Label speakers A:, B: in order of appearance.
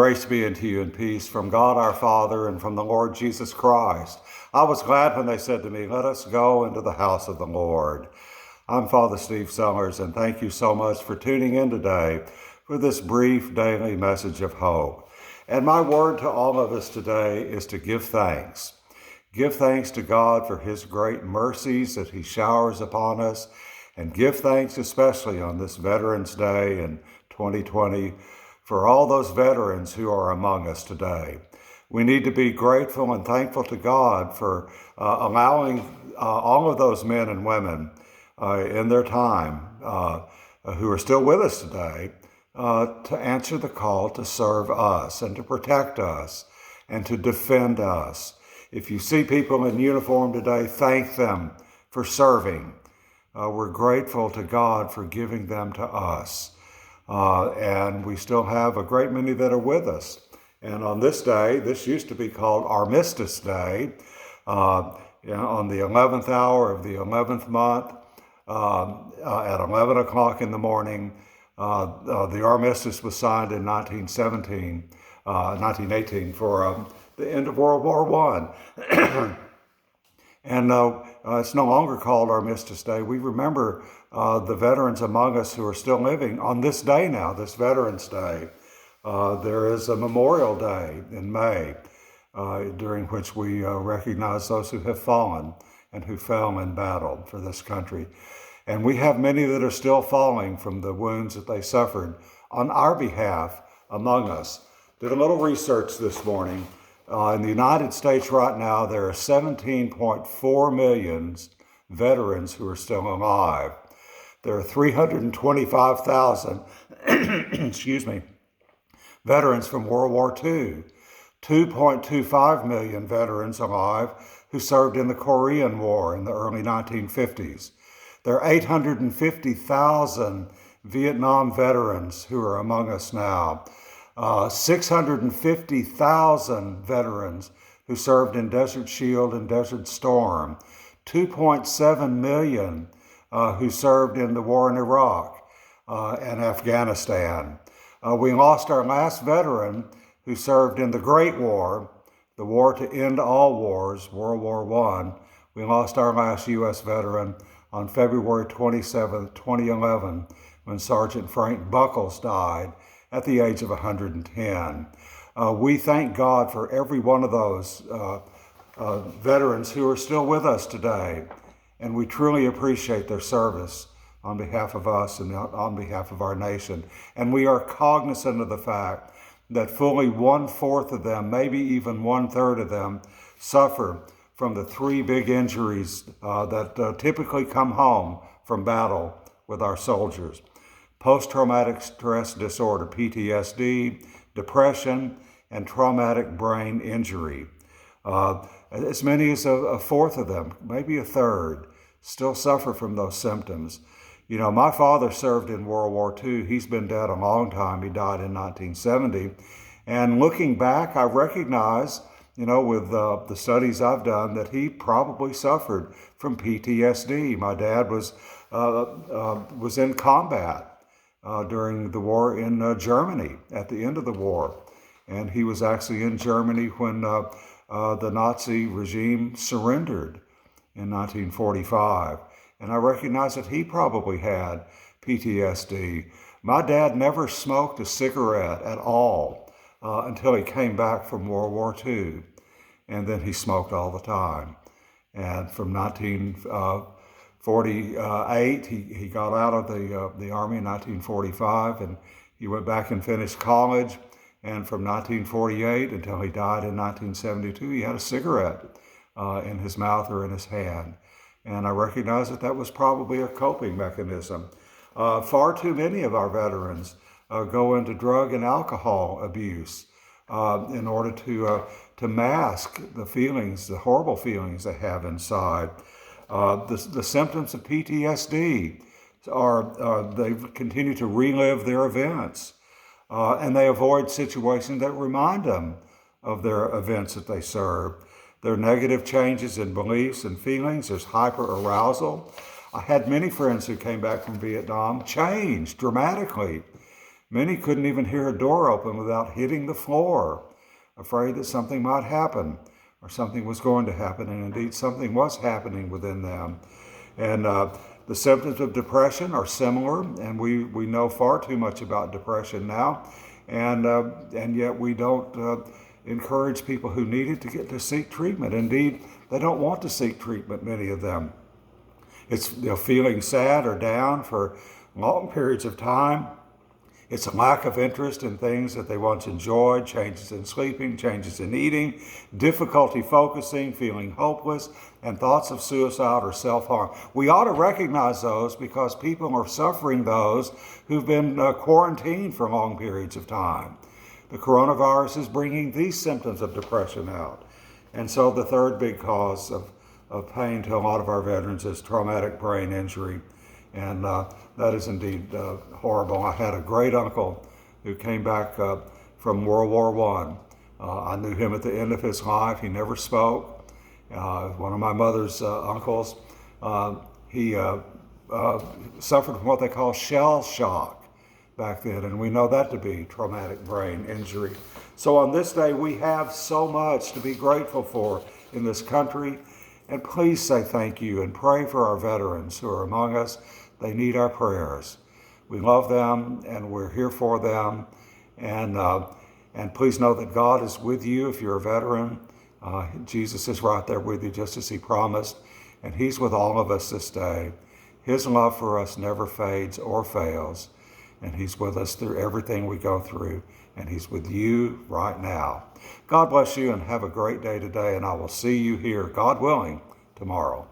A: Grace be unto you and peace from God our Father and from the Lord Jesus Christ. I was glad when they said to me, "Let us go into the house of the Lord." I'm Father Steve Summers, and thank you so much for tuning in today for this brief daily message of hope. And my word to all of us today is to give thanks. Give thanks to God for his great mercies that he showers upon us, and give thanks especially on this Veterans Day in 2020 for all those veterans who are among us today. We need to be grateful and thankful to God for allowing all of those men and women in their time who are still with us today to answer the call to serve us and to protect us and to defend us. If you see people in uniform today, thank them for serving. We're grateful to God for giving them to us. And we still have a great many that are with us. And on this day, this used to be called Armistice Day, on the 11th hour of the 11th month, at 11 o'clock in the morning, the armistice was signed in 1918 for the end of World War I. And it's no longer called Armistice Day. We remember the veterans among us who are still living on this day now, this Veterans Day. There is a Memorial Day in May, during which we recognize those who have fallen and who fell in battle for this country. And we have many that are still falling from the wounds that they suffered on our behalf among us. Did a little research this morning. In the United States right now, there are 17.4 million veterans who are still alive. There are 325,000, veterans from World War II, 2.25 million veterans alive who served in the Korean War in the early 1950s. There are 850,000 Vietnam veterans who are among us now. 650,000 veterans who served in Desert Shield and Desert Storm, 2.7 million who served in the war in Iraq and Afghanistan. We lost our last veteran who served in the Great War, the war to end all wars, World War I. We lost our last U.S. veteran on February 27, 2011, when Sergeant Frank Buckles died at the age of 110. We thank God for every one of those veterans who are still with us today, and we truly appreciate their service on behalf of us and on behalf of our nation. And we are cognizant of the fact that fully 1/4 of them, maybe even 1/3 of them, suffer from the three big injuries that typically come home from battle with our soldiers: post-traumatic stress disorder, PTSD, depression, and traumatic brain injury. As many as a fourth of them, maybe a third, still suffer from those symptoms. You know, my father served in World War II. He's been dead a long time. He died in 1970. And looking back, I recognize, with the studies I've done, that he probably suffered from PTSD. My dad was in combat during the war in Germany at the end of the war. And he was actually in Germany when the Nazi regime surrendered in 1945. And I recognize that he probably had PTSD. My dad never smoked a cigarette at all until he came back from World War II. And then he smoked all the time. And from 1948, he got out of the Army in 1945, and he went back and finished college. And from 1948 until he died in 1972, he had a cigarette in his mouth or in his hand. And I recognize that was probably a coping mechanism. Far too many of our veterans go into drug and alcohol abuse in order to mask the feelings, the horrible feelings they have inside. The symptoms of PTSD they continue to relive their events, and they avoid situations that remind them of their events that they served. There are negative changes in beliefs and feelings. There's hyperarousal. I had many friends who came back from Vietnam changed dramatically. Many couldn't even hear a door open without hitting the floor, afraid that something might happen or something was going to happen, and indeed something was happening within them. And the symptoms of depression are similar, and we know far too much about depression now, and yet we don't encourage people who need it to get to seek treatment. Indeed, they don't want to seek treatment, many of them. It's feeling sad or down for long periods of time. It's a lack of interest in things that they once enjoyed, changes in sleeping, changes in eating, difficulty focusing, feeling hopeless, and thoughts of suicide or self-harm. We ought to recognize those because people are suffering those who've been quarantined for long periods of time. The coronavirus is bringing these symptoms of depression out. And so the third big cause of pain to a lot of our veterans is traumatic brain injury. And that is indeed horrible. I had a great uncle who came back from World War I. I knew him at the end of his life. He never spoke. One of my mother's uncles, he suffered from what they call shell shock back then, and we know that to be traumatic brain injury. So on this day, we have so much to be grateful for in this country. And please say thank you and pray for our veterans who are among us. They need our prayers. We love them and we're here for them. And please know that God is with you if you're a veteran. Jesus is right there with you just as he promised. And he's with all of us this day. His love for us never fades or fails. And he's with us through everything we go through. And he's with you right now. God bless you and have a great day today. And I will see you here, God willing, tomorrow.